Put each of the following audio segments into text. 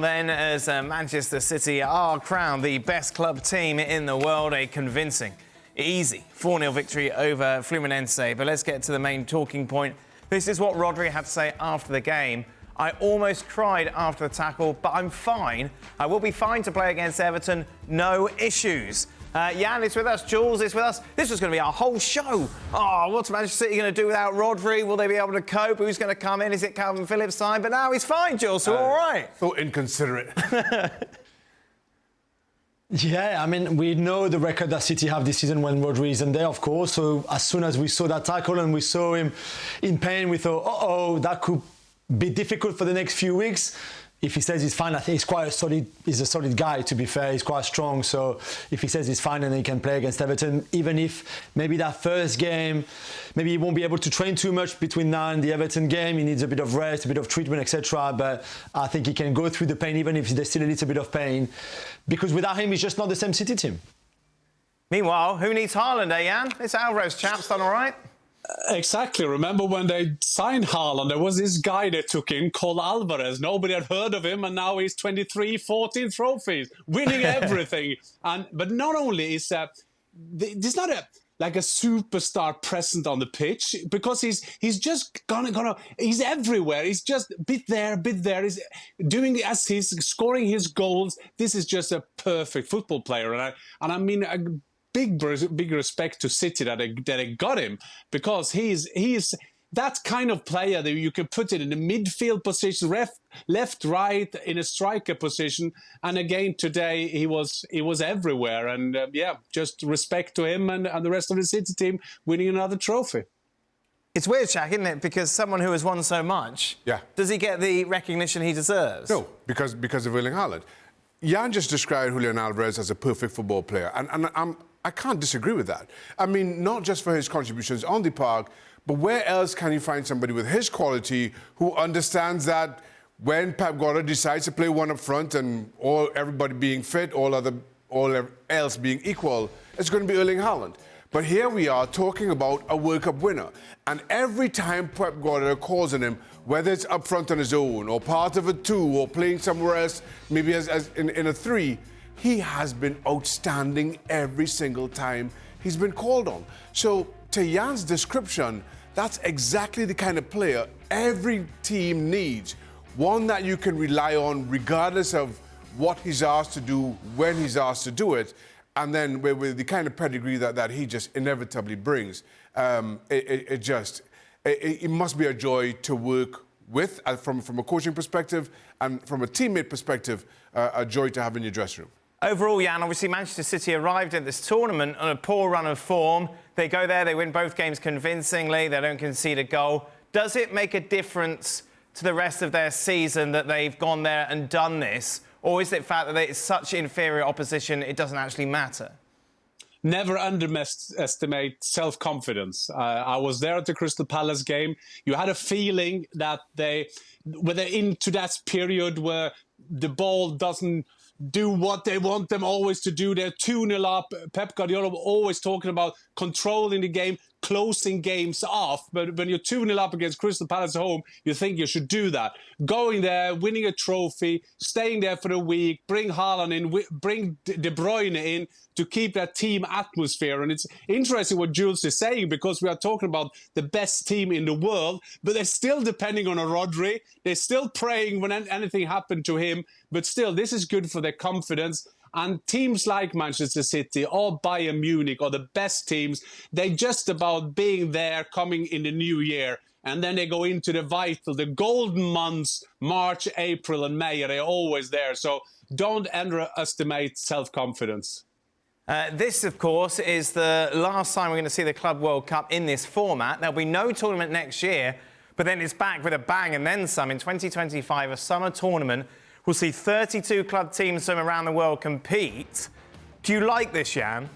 then as Manchester City are crowned the best club team in the world. A convincing, easy 4-0 victory over Fluminense. But let's get to the main talking point. This is what Rodri had to say after the game. I almost cried after the tackle, but I'm fine. I will be fine to play against Everton. No issues. Jan is with us, Jules is with us. This was going to be our whole show. Oh, what's Manchester City going to do without Rodri? Will they be able to cope? Who's going to come in? Is it Calvin Phillips' time? But now he's fine, Jules, so all right. So inconsiderate. Yeah, I mean, we know the record that City have this season when Rodri isn't there, of course. So as soon as we saw that tackle and we saw him in pain, we thought, uh-oh, that could be difficult for the next few weeks. If he says he's fine, I think he's a solid guy, to be fair. He's quite strong. So if he says he's fine and he can play against Everton, even if maybe that first game, maybe he won't be able to train too much between now and the Everton game. He needs a bit of rest, a bit of treatment, etc. But I think he can go through the pain, even if there's still a little bit of pain. Because without him, he's just not the same City team. Meanwhile, who needs Haaland, Jan? This Alvarez chap's done all right. Exactly. Remember when they signed Haaland, there was this guy they took in called Alvarez. Nobody had heard of him, and now he's 23, 14 trophies, winning everything. But not only is there's not a superstar present on the pitch, because he's just he's everywhere. He's just bit there. He's doing as he's scoring his goals. This is just a perfect football player, and I mean. Big respect to City that they got him, because he's that kind of player that you can put it in the midfield position, left, right, in a striker position. And again today he was everywhere. And just respect to him and the rest of the City team winning another trophy. It's weird, Shaq, isn't it? Because someone who has won so much, does he get the recognition he deserves? No, because of Erling Haaland. Jan just described Julian Alvarez as a perfect football player, and I can't disagree with that. I mean, not just for his contributions on the park, but where else can you find somebody with his quality who understands that when Pep Guardiola decides to play one up front and everybody being fit, all else being equal, it's going to be Erling Haaland. But here we are talking about a World Cup winner, and every time Pep Guardiola calls on him, whether it's up front on his own or part of a 2 or playing somewhere else, maybe as in a 3, he has been outstanding every single time he's been called on. So, to Jan's description, that's exactly the kind of player every team needs. One that you can rely on regardless of what he's asked to do, when he's asked to do it, and then with the kind of pedigree that he just inevitably brings. It must be a joy to work with, from a coaching perspective and from a teammate perspective, a joy to have in your dressing room. Overall, Jan, obviously Manchester City arrived at this tournament on a poor run of form. They go there, they win both games convincingly, they don't concede a goal. Does it make a difference to the rest of their season that they've gone there and done this? Or is it the fact that it's such inferior opposition, it doesn't actually matter? Never underestimate self-confidence. I was there at the Crystal Palace game. You had a feeling that they're into that period where the ball doesn't do what they want them always to do. They're 2-0 up. Pep Guardiola always talking about controlling the game, closing games off. But when you're 2-0 up against Crystal Palace at home, you think you should do that. Going there, winning a trophy, staying there for a week, bring Haaland in, bring De Bruyne in to keep that team atmosphere. And it's interesting what Jules is saying, because we are talking about the best team in the world, but they're still depending on a Rodri. They're still praying when anything happened to him. But still, this is good for their confidence. And teams like Manchester City or Bayern Munich or the best teams, they're just about being there coming in the new year. And then they go into the golden months, March, April and May, and they're always there. So don't underestimate self-confidence. This, of course, is the last time we're going to see the Club World Cup in this format. There'll be no tournament next year, but then it's back with a bang and then some in 2025, a summer tournament. We'll see 32 club teams from around the world compete. Do you like this, Jan?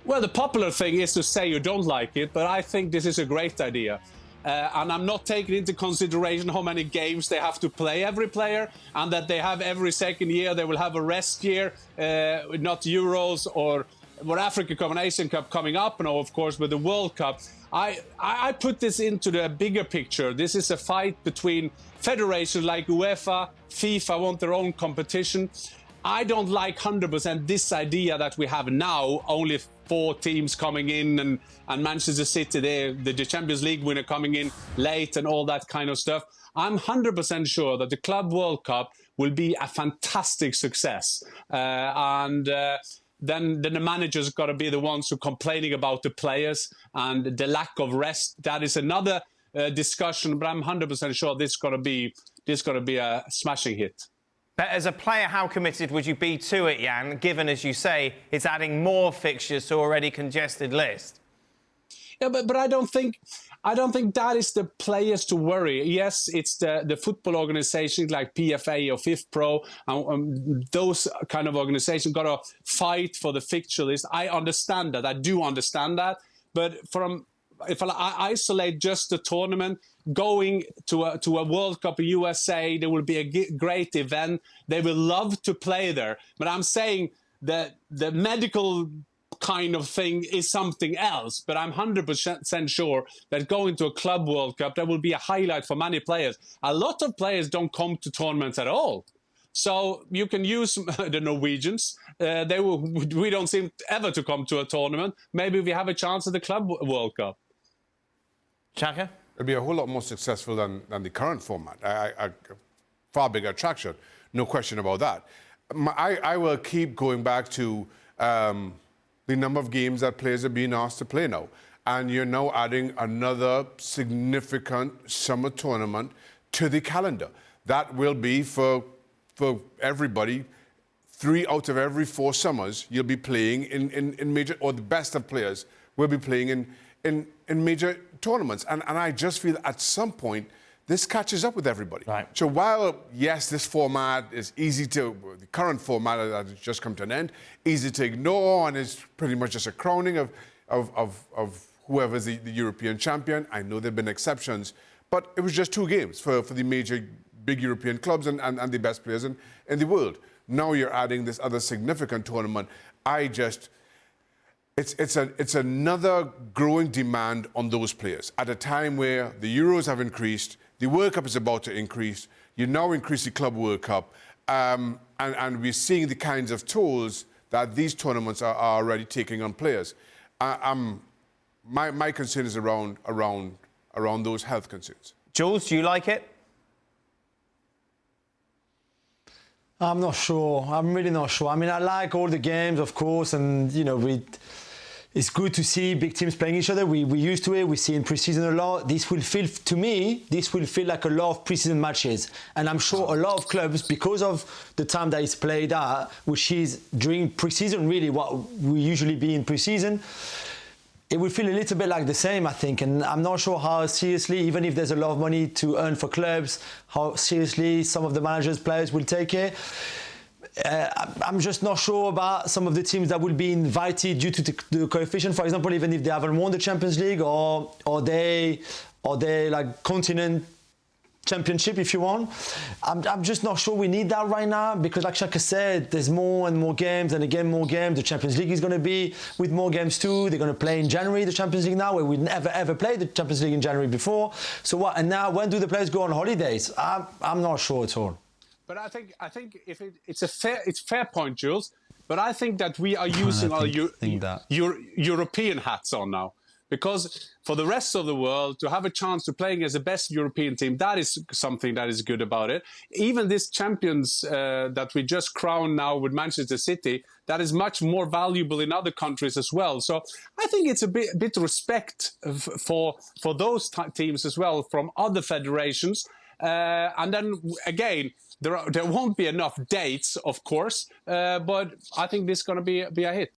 Well, the popular thing is to say you don't like it, but I think this is a great idea. And I'm not taking into consideration how many games they have to play, every player, and that they have every second year, they will have a rest year, not Euros or Africa Cup and Asian Cup coming up, and of course with the World Cup. I put this into the bigger picture. This is a fight between federations like UEFA, FIFA want their own competition. I don't like 100% this idea that we have now, only 4 teams coming in and Manchester City, the Champions League winner coming in late and all that kind of stuff. I'm 100% sure that the Club World Cup will be a fantastic success. Then the managers got to be the ones who are complaining about the players and the lack of rest. That is another discussion, but I'm 100% sure this got to be a smashing hit. But as a player, how committed would you be to it, Jan, given, as you say, it's adding more fixtures to already congested list? Yeah, but I don't think that is the players to worry. Yes, it's the football organizations like PFA or FIFPro and those kind of organizations got to fight for the fixture list. I understand that. I do understand that. But if I isolate just the tournament, going to a World Cup in USA, there will be a great event. They will love to play there. But I'm saying that the medical kind of thing is something else. But I'm 100% sure that going to a Club World Cup, that will be a highlight for many players. A lot of players don't come to tournaments at all. So you can use the Norwegians. We don't seem ever to come to a tournament. Maybe we have a chance at the Club World Cup. Xhaka? It'll be a whole lot more successful than the current format. A far bigger attraction, no question about that. I will keep going back to the number of games that players are being asked to play now. And you're now adding another significant summer tournament to the calendar. That will be for everybody. 3 out of every 4 summers you'll be playing in major, or the best of players will be playing in major tournaments. And I just feel at some point this catches up with everybody. Right. So while, yes, this format is the current format that has just come to an end, easy to ignore and is pretty much just a crowning of whoever's the European champion. I know there have been exceptions, but it was just 2 games for the major big European clubs and the best players in the world. Now you're adding this other significant tournament. It's another growing demand on those players at a time where the Euros have increased, the World Cup is about to increase, you now increase the Club World Cup, and we're seeing the kinds of tolls that these tournaments are already taking on players. My concern is around those health concerns. Jules, do you like it? I'm not sure. I'm really not sure. I mean, I like all the games, of course, and it's good to see big teams playing each other. We used to it. We see in pre-season a lot. This will feel like a lot of pre-season matches. And I'm sure a lot of clubs, because of the time that it's played at, which is during pre-season, really what we usually be in pre-season, it will feel a little bit like the same, I think. And I'm not sure how seriously, even if there's a lot of money to earn for clubs, how seriously some of the managers, players will take it. I'm just not sure about some of the teams that will be invited due to the coefficient, for example, even if they haven't won the Champions League or they like continent championship, if you want. I'm just not sure we need that right now because, like Xhaka said, there's more and more games and again more games. The Champions League is going to be with more games too. They're going to play in January, the Champions League now, where we never ever played the Champions League in January before. So what? And now when do the players go on holidays? I'm not sure at all. But I think if it's fair point, Jules. But I think that we are using our European hats on now, because for the rest of the world to have a chance to playing as the best European team, that is something that is good about it. Even this champions that we just crowned now with Manchester City, that is much more valuable in other countries as well. So I think it's a bit respect for those teams as well from other federations. And then again, there won't be enough dates, of course, but I think this is going to be a hit.